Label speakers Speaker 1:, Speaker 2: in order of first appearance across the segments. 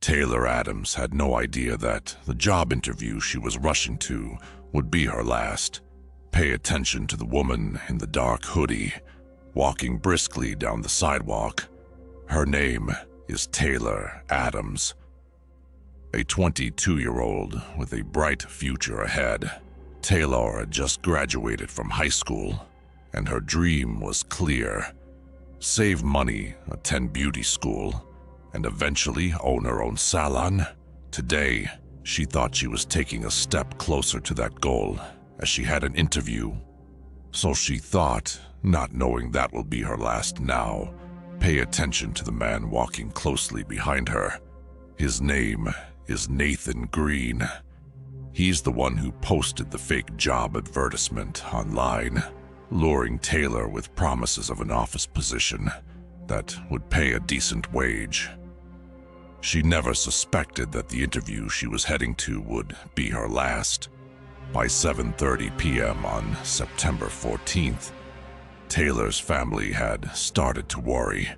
Speaker 1: Taylor Adams had no idea that the job interview she was rushing to would be her last. Pay attention to the woman in the dark hoodie, walking briskly down the sidewalk. Her name is Taylor Adams. A 22-year-old with a bright future ahead. Taylor had just graduated from high school, and her dream was clear. Save money, attend beauty school, and eventually own her own salon. Today, she thought she was taking a step closer to that goal as she had an interview. So she thought, not knowing that will be her last now. Pay attention to the man walking closely behind her. His name is Nathan Greene. He's the one who posted the fake job advertisement online, luring Taylor with promises of an office position that would pay a decent wage. She never suspected that the interview she was heading to would be her last. By 7:30 p.m. on September 14th, Taylor's family had started to worry.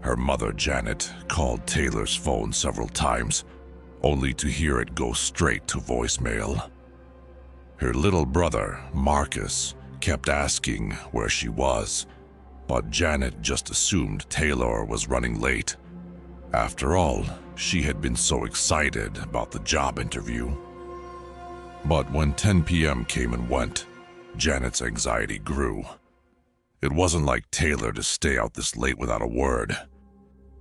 Speaker 1: Her mother, Janet, called Taylor's phone several times, only to hear it go straight to voicemail. Her little brother, Marcus, kept asking where she was, but Janet just assumed Taylor was running late. After all, she had been so excited about the job interview. But when 10 p.m. came and went, Janet's anxiety grew. It wasn't like Taylor to stay out this late without a word.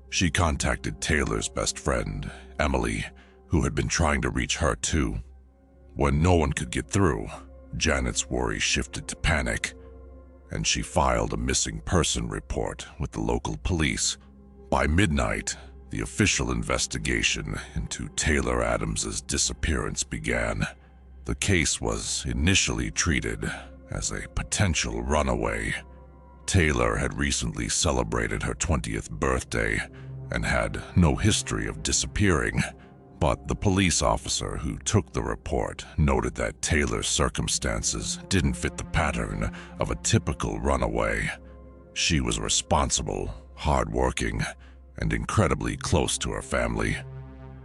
Speaker 1: She contacted Taylor's best friend, Emily, who had been trying to reach her too. When no one could get through, Janet's worry shifted to panic, and she filed a missing person report with the local police. By midnight, the official investigation into Taylor Adams's disappearance began. The case was initially treated as a potential runaway. Taylor had recently celebrated her 20th birthday and had no history of disappearing, but the police officer who took the report noted that Taylor's circumstances didn't fit the pattern of a typical runaway. She was responsible, hardworking, and incredibly close to her family.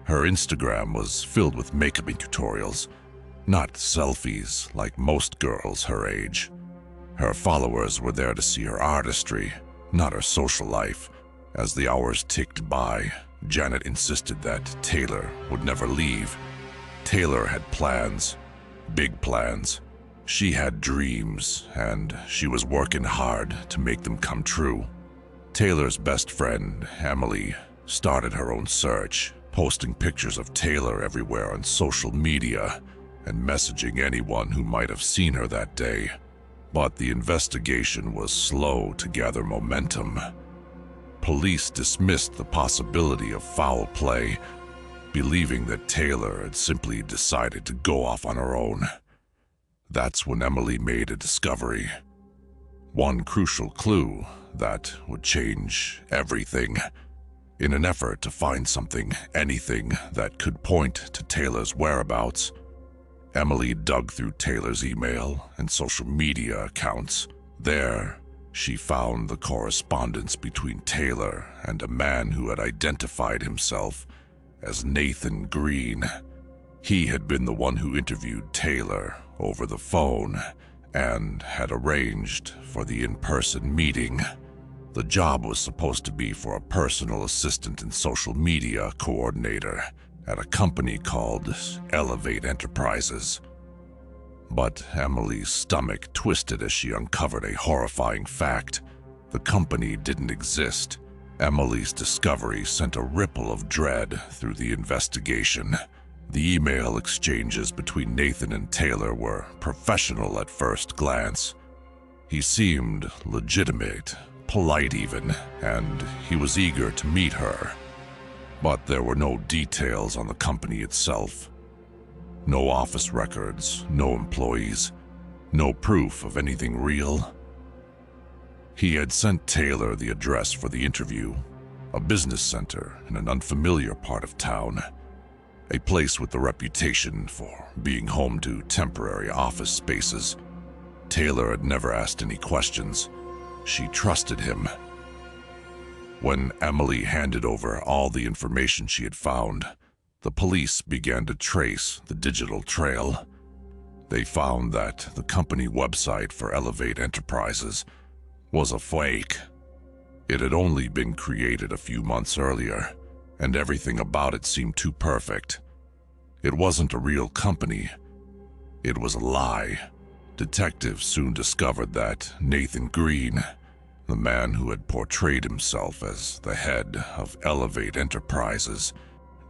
Speaker 1: Her Instagram was filled with makeup tutorials, not selfies like most girls her age. Her followers were there to see her artistry, not her social life. As the hours ticked by, Janet insisted that Taylor would never leave. Taylor had plans, big plans. She had dreams, and she was working hard to make them come true. Taylor's best friend, Emily, started her own search, posting pictures of Taylor everywhere on social media and messaging anyone who might have seen her that day. But the investigation was slow to gather momentum. Police dismissed the possibility of foul play, believing that Taylor had simply decided to go off on her own. That's when Emily made a discovery. One crucial clue that would change everything. In an effort to find something, anything that could point to Taylor's whereabouts, Emily dug through Taylor's email and social media accounts. There, she found the correspondence between Taylor and a man who had identified himself as Nathan Greene. He had been the one who interviewed Taylor over the phone and had arranged for the in-person meeting. The job was supposed to be for a personal assistant and social media coordinator at a company called Elevate Enterprises. But Emily's stomach twisted as she uncovered a horrifying fact. The company didn't exist. Emily's discovery sent a ripple of dread through the investigation. The email exchanges between Nathan and Taylor were professional at first glance. He seemed legitimate, polite even, and he was eager to meet her. But there were no details on the company itself. No office records, no employees, no proof of anything real. He had sent Taylor the address for the interview, a business center in an unfamiliar part of town, a place with the reputation for being home to temporary office spaces. Taylor had never asked any questions. She trusted him. When Emily handed over all the information she had found, the police began to trace the digital trail. They found that the company website for Elevate Enterprises was a fake. It had only been created a few months earlier, and everything about it seemed too perfect. It wasn't a real company. It was a lie. Detectives soon discovered that Nathan Greene, the man who had portrayed himself as the head of Elevate Enterprises,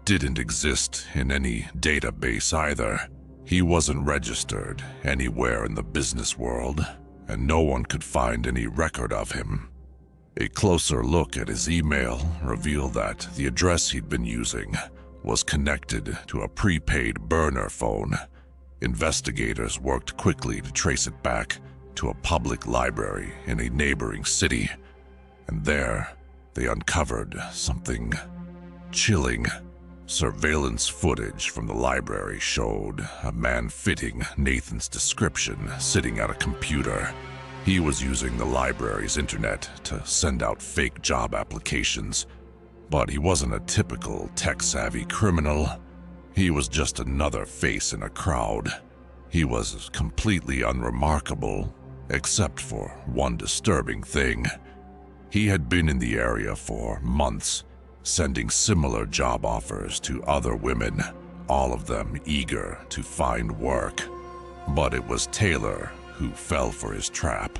Speaker 1: didn't exist in any database either. He wasn't registered anywhere in the business world, and no one could find any record of him. A closer look at his email revealed that the address he'd been using was connected to a prepaid burner phone. Investigators worked quickly to trace it back to a public library in a neighboring city, and there they uncovered something chilling. Surveillance footage from the library showed a man fitting Nathan's description sitting at a computer. He was using the library's internet to send out fake job applications, but he wasn't a typical tech-savvy criminal. He was just another face in a crowd. He was completely unremarkable, except for one disturbing thing. He had been in the area for months, sending similar job offers to other women, all of them eager to find work. But it was Taylor who fell for his trap.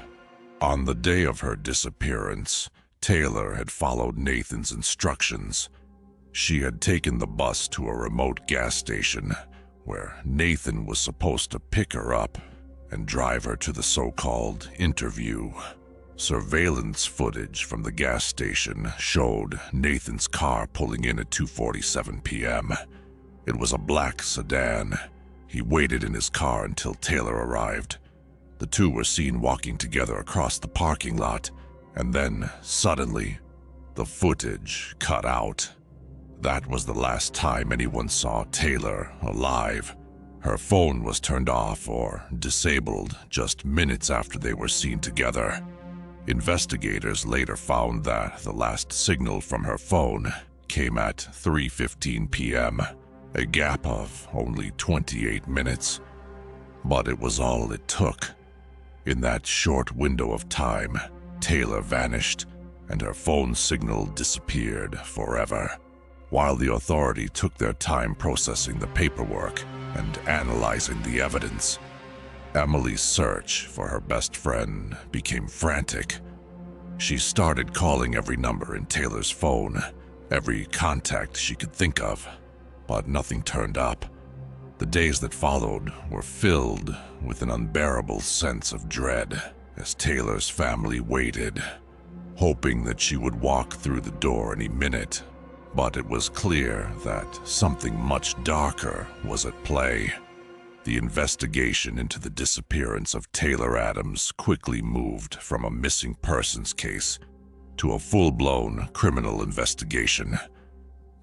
Speaker 1: On the day of her disappearance, Taylor had followed Nathan's instructions. She had taken the bus to a remote gas station where Nathan was supposed to pick her up and drive her to the so-called interview. Surveillance footage from the gas station showed Nathan's car pulling in at 2:47 p.m. It was a black sedan. He waited in his car until Taylor arrived. The two were seen walking together across the parking lot, and then, suddenly, the footage cut out. That was the last time anyone saw Taylor alive. Her phone was turned off or disabled just minutes after they were seen together. Investigators later found that the last signal from her phone came at 3:15 p.m., a gap of only 28 minutes. But it was all it took. In that short window of time, Taylor vanished, and her phone signal disappeared forever. While the authority took their time processing the paperwork and analyzing the evidence, Emily's search for her best friend became frantic. She started calling every number in Taylor's phone, every contact she could think of, but nothing turned up. The days that followed were filled with an unbearable sense of dread as Taylor's family waited, hoping that she would walk through the door any minute. But it was clear that something much darker was at play. The investigation into the disappearance of Taylor Adams quickly moved from a missing persons case to a full-blown criminal investigation.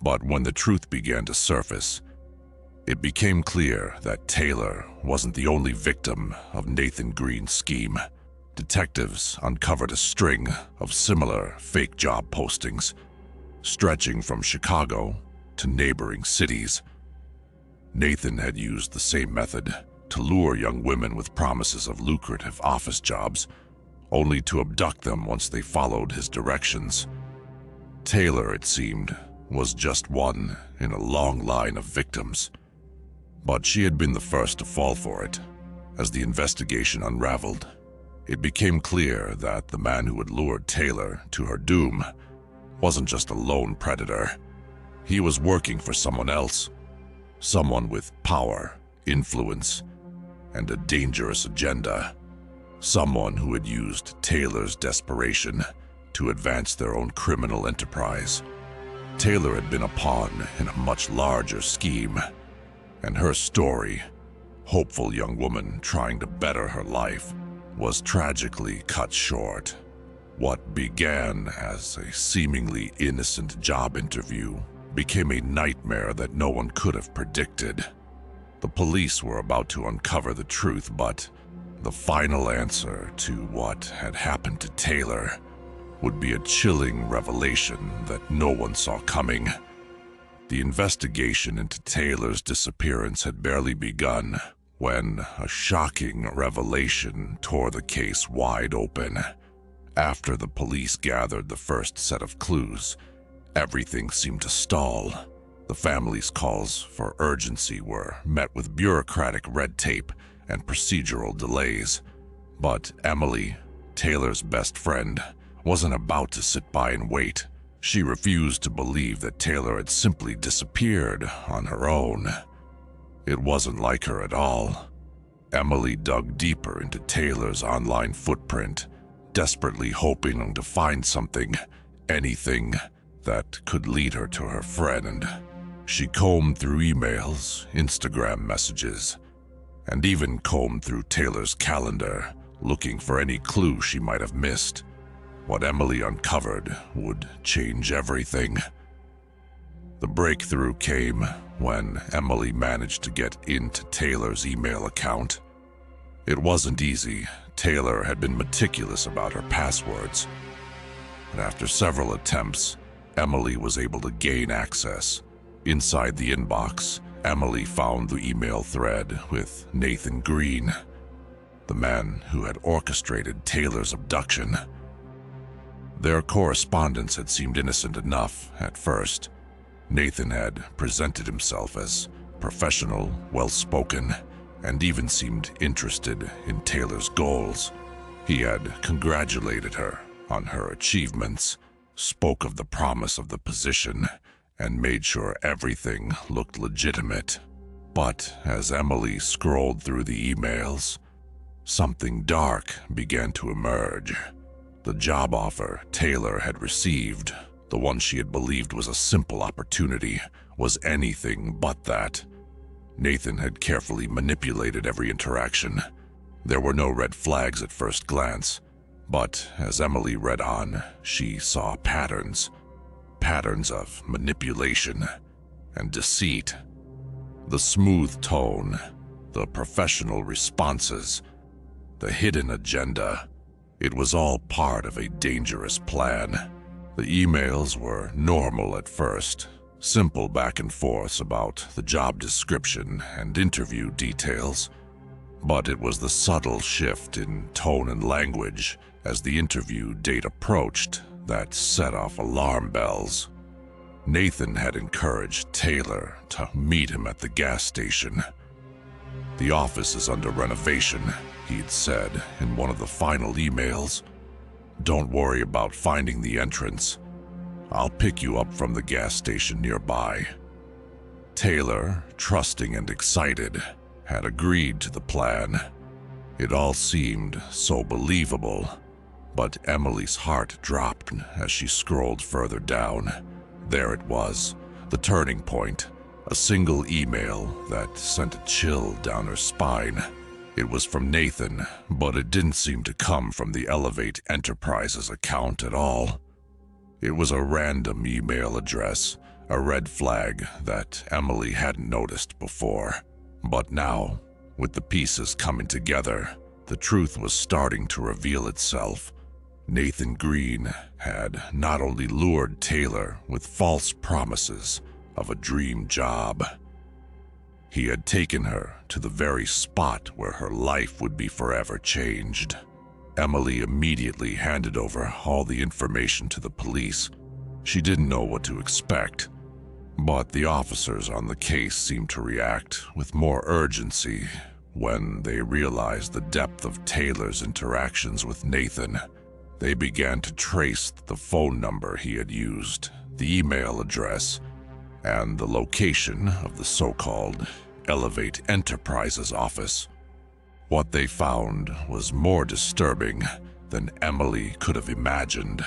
Speaker 1: But when the truth began to surface, it became clear that Taylor wasn't the only victim of Nathan Greene's scheme. Detectives uncovered a string of similar fake job postings, stretching from Chicago to neighboring cities. Nathan had used the same method to lure young women with promises of lucrative office jobs, only to abduct them once they followed his directions. Taylor, it seemed, was just one in a long line of victims. But she had been the first to fall for it. As the investigation unraveled, it became clear that the man who had lured Taylor to her doom wasn't just a lone predator. He was working for someone else, someone with power, influence, and a dangerous agenda. Someone who had used Taylor's desperation to advance their own criminal enterprise. Taylor had been a pawn in a much larger scheme, and her story, hopeful young woman trying to better her life, was tragically cut short. What began as a seemingly innocent job interview became a nightmare that no one could have predicted. The police were about to uncover the truth, but the final answer to what had happened to Taylor would be a chilling revelation that no one saw coming. The investigation into Taylor's disappearance had barely begun when a shocking revelation tore the case wide open. After the police gathered the first set of clues, everything seemed to stall. The family's calls for urgency were met with bureaucratic red tape and procedural delays. But Emily, Taylor's best friend, wasn't about to sit by and wait. She refused to believe that Taylor had simply disappeared on her own. It wasn't like her at all. Emily dug deeper into Taylor's online footprint, desperately hoping to find something, anything, that could lead her to her friend. She combed through emails, Instagram messages, and even combed through Taylor's calendar, looking for any clue she might have missed. What Emily uncovered would change everything. The breakthrough came when Emily managed to get into Taylor's email account. It wasn't easy. Taylor had been meticulous about her passwords. But after several attempts, Emily was able to gain access. Inside the inbox, Emily found the email thread with Nathan Greene, the man who had orchestrated Taylor's abduction. Their correspondence had seemed innocent enough at first. Nathan had presented himself as professional, well-spoken, and even seemed interested in Taylor's goals. He had congratulated her on her achievements, spoke of the promise of the position, and made sure everything looked legitimate. But as Emily scrolled through the emails, something dark began to emerge. The job offer Taylor had received, the one she had believed was a simple opportunity, was anything but that. Nathan had carefully manipulated every interaction. There were no red flags at first glance, but as Emily read on, she saw patterns of manipulation and deceit. The smooth tone, the professional responses, the hidden agenda. It was all part of a dangerous plan. The emails were normal at first, simple back and forths about the job description and interview details. But it was the subtle shift in tone and language as the interview date approached that set off alarm bells. Nathan had encouraged Taylor to meet him at the gas station. "The office is under renovation," he'd said in one of the final emails. "Don't worry about finding the entrance. I'll pick you up from the gas station nearby." Taylor, trusting and excited, had agreed to the plan. It all seemed so believable, but Emily's heart dropped as she scrolled further down. There it was, the turning point, a single email that sent a chill down her spine. It was from Nathan, but it didn't seem to come from the Elevate Enterprises account at all. It was a random email address, a red flag that Emily hadn't noticed before. But now, with the pieces coming together, the truth was starting to reveal itself. Nathan Greene had not only lured Taylor with false promises of a dream job, he had taken her to the very spot where her life would be forever changed. Emily immediately handed over all the information to the police. She didn't know what to expect, but the officers on the case seemed to react with more urgency when they realized the depth of Taylor's interactions with Nathan. They began to trace the phone number he had used, the email address, and the location of the so-called Elevate Enterprises office. What they found was more disturbing than Emily could have imagined.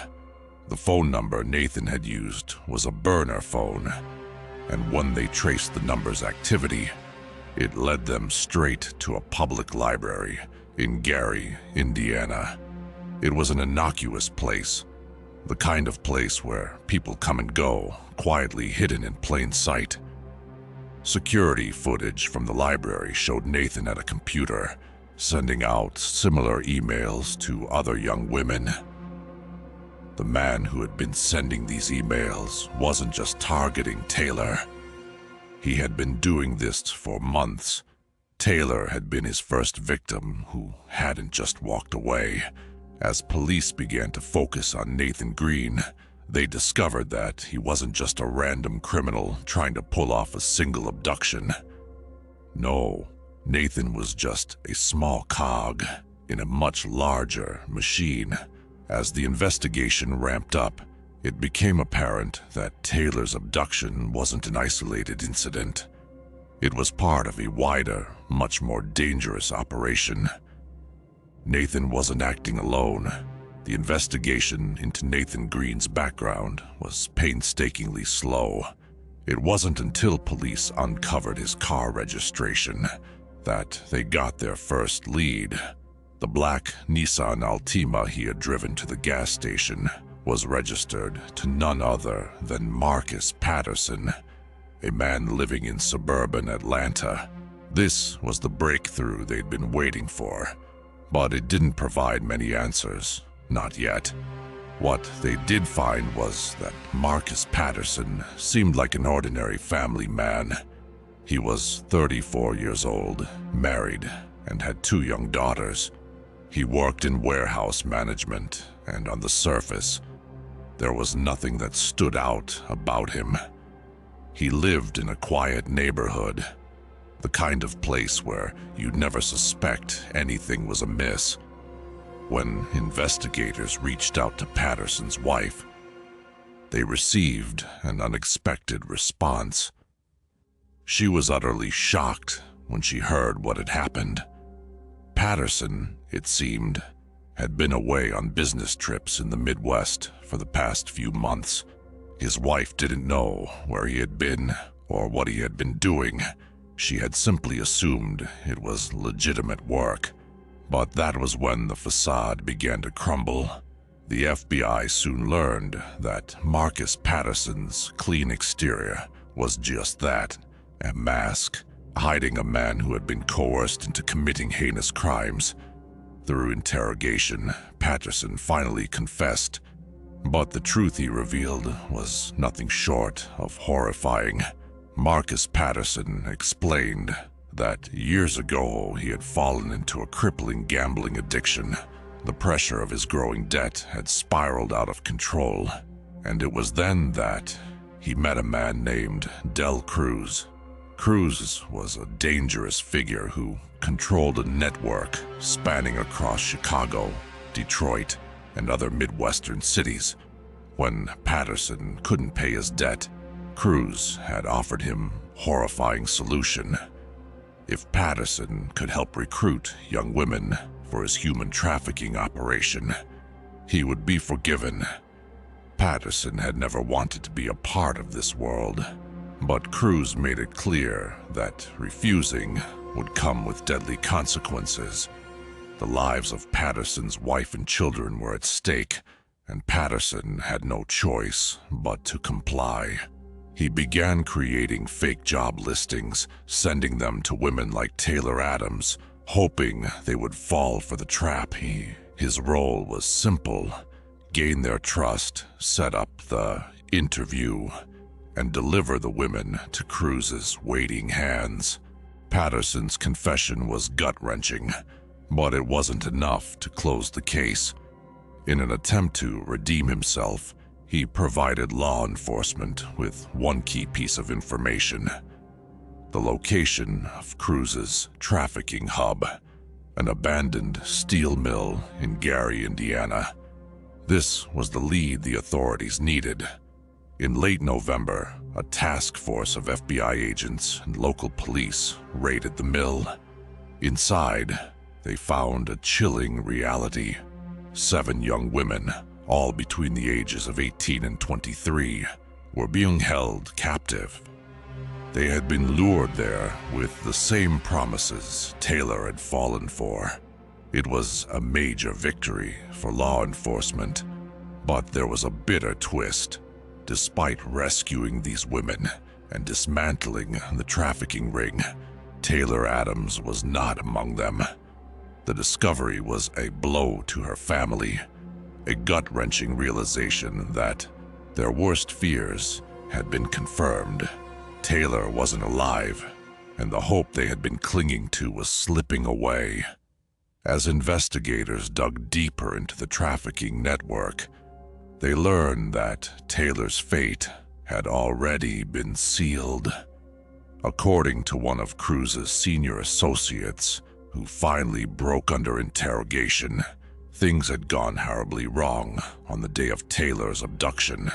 Speaker 1: The phone number Nathan had used was a burner phone, and when they traced the number's activity, it led them straight to a public library in Gary, Indiana. It was an innocuous place, the kind of place where people come and go, quietly hidden in plain sight. Security footage from the library showed Nathan at a computer, sending out similar emails to other young women. The man who had been sending these emails wasn't just targeting Taylor. He had been doing this for months. Taylor had been his first victim, who hadn't just walked away. As police began to focus on Nathan Greene, they discovered that he wasn't just a random criminal trying to pull off a single abduction. No, Nathan was just a small cog in a much larger machine. As the investigation ramped up, it became apparent that Taylor's abduction wasn't an isolated incident. It was part of a wider, much more dangerous operation. Nathan wasn't acting alone. The investigation into Nathan Greene's background was painstakingly slow. It wasn't until police uncovered his car registration that they got their first lead. The black Nissan Altima he had driven to the gas station was registered to none other than Marcus Patterson, a man living in suburban Atlanta. This was the breakthrough they'd been waiting for, but it didn't provide many answers. Not yet. What they did find was that Marcus Patterson seemed like an ordinary family man. He was 34 years old, married, and had 2 young daughters. He worked in warehouse management, and on the surface, there was nothing that stood out about him. He lived in a quiet neighborhood, the kind of place where you'd never suspect anything was amiss. When investigators reached out to Patterson's wife, they received an unexpected response. She was utterly shocked when she heard what had happened. Patterson, it seemed, had been away on business trips in the Midwest for the past few months. His wife didn't know where he had been or what he had been doing. She had simply assumed it was legitimate work. But that was when the facade began to crumble. The FBI soon learned that Marcus Patterson's clean exterior was just that, a mask, hiding a man who had been coerced into committing heinous crimes. Through interrogation, Patterson finally confessed, but the truth he revealed was nothing short of horrifying. Marcus Patterson explained that years ago he had fallen into a crippling gambling addiction. The pressure of his growing debt had spiraled out of control, and it was then that he met a man named Cruz. Cruz was a dangerous figure who controlled a network spanning across Chicago, Detroit, and other Midwestern cities. When Patterson couldn't pay his debt, Cruz had offered him a horrifying solution. If Patterson could help recruit young women for his human trafficking operation, he would be forgiven. Patterson had never wanted to be a part of this world, but Cruz made it clear that refusing would come with deadly consequences. The lives of Patterson's wife and children were at stake, and Patterson had no choice but to comply. He began creating fake job listings, sending them to women like Taylor Adams, hoping they would fall for the trap. His role was simple: gain their trust, set up the interview, and deliver the women to Cruz's waiting hands. Patterson's confession was gut-wrenching, but it wasn't enough to close the case. In an attempt to redeem himself, he provided law enforcement with one key piece of information: the location of Cruz's trafficking hub, an abandoned steel mill in Gary, Indiana. This was the lead the authorities needed. In late November, a task force of FBI agents and local police raided the mill. Inside, they found a chilling reality. 7 young women, all between the ages of 18 and 23, were being held captive. They had been lured there with the same promises Taylor had fallen for. It was a major victory for law enforcement, but there was a bitter twist. Despite rescuing these women and dismantling the trafficking ring, Taylor Adams was not among them. The discovery was a blow to her family. A gut-wrenching realization that their worst fears had been confirmed. Taylor wasn't alive, and the hope they had been clinging to was slipping away. As investigators dug deeper into the trafficking network, they learned that Taylor's fate had already been sealed. According to one of Cruce's senior associates, who finally broke under interrogation, things had gone horribly wrong on the day of Taylor's abduction.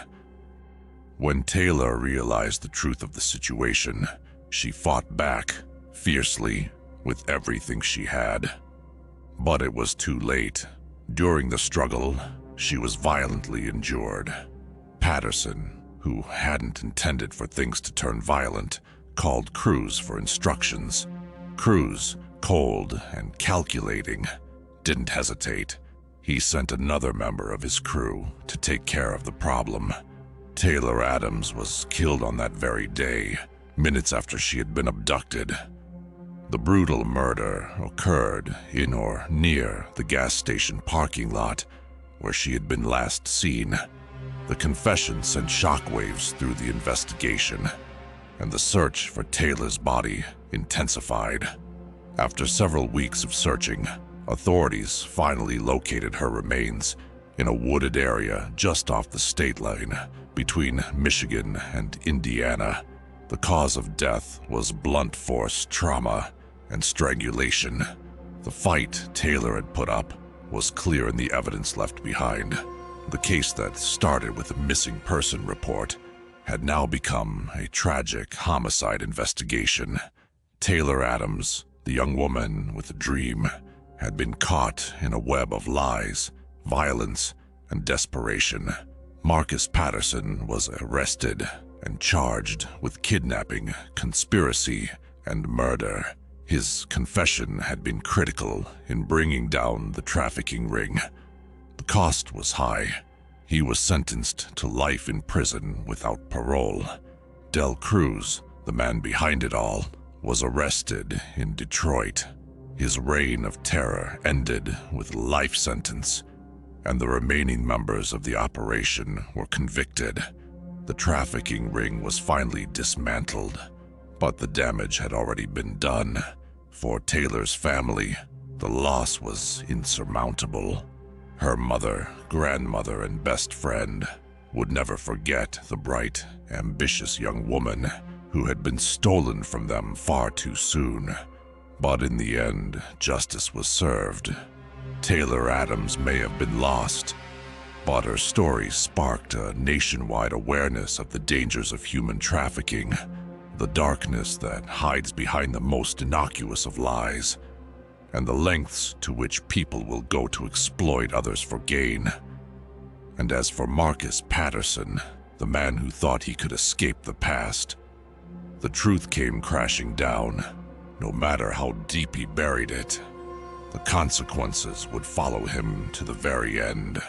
Speaker 1: When Taylor realized the truth of the situation, she fought back, fiercely, with everything she had. But it was too late. During the struggle, she was violently injured. Patterson, who hadn't intended for things to turn violent, called Truce for instructions. Truce, cold and calculating, didn't hesitate. He sent another member of his crew to take care of the problem. Taylor Adams was killed on that very day, minutes after she had been abducted. The brutal murder occurred in or near the gas station parking lot where she had been last seen. The confession sent shockwaves through the investigation, and the search for Taylor's body intensified. After several weeks of searching, authorities finally located her remains in a wooded area just off the state line between Michigan and Indiana. The cause of death was blunt force trauma and strangulation. The fight Taylor had put up was clear in the evidence left behind. The case that started with a missing person report had now become a tragic homicide investigation. Taylor Adams, the young woman with a dream, had been caught in a web of lies, violence, and desperation. Marcus Patterson was arrested and charged with kidnapping, conspiracy, and murder. His confession had been critical in bringing down the trafficking ring. The cost was high. He was sentenced to life in prison without parole. Del Cruz, the man behind it all, was arrested in Detroit. His reign of terror ended with a life sentence, and the remaining members of the operation were convicted. The trafficking ring was finally dismantled, but the damage had already been done. For Taylor's family, the loss was insurmountable. Her mother, grandmother, and best friend would never forget the bright, ambitious young woman who had been stolen from them far too soon. But in the end, justice was served. Taylor Adams may have been lost, but her story sparked a nationwide awareness of the dangers of human trafficking, the darkness that hides behind the most innocuous of lies, and the lengths to which people will go to exploit others for gain. And as for Marcus Patterson, the man who thought he could escape the past, the truth came crashing down. No matter how deep he buried it, the consequences would follow him to the very end.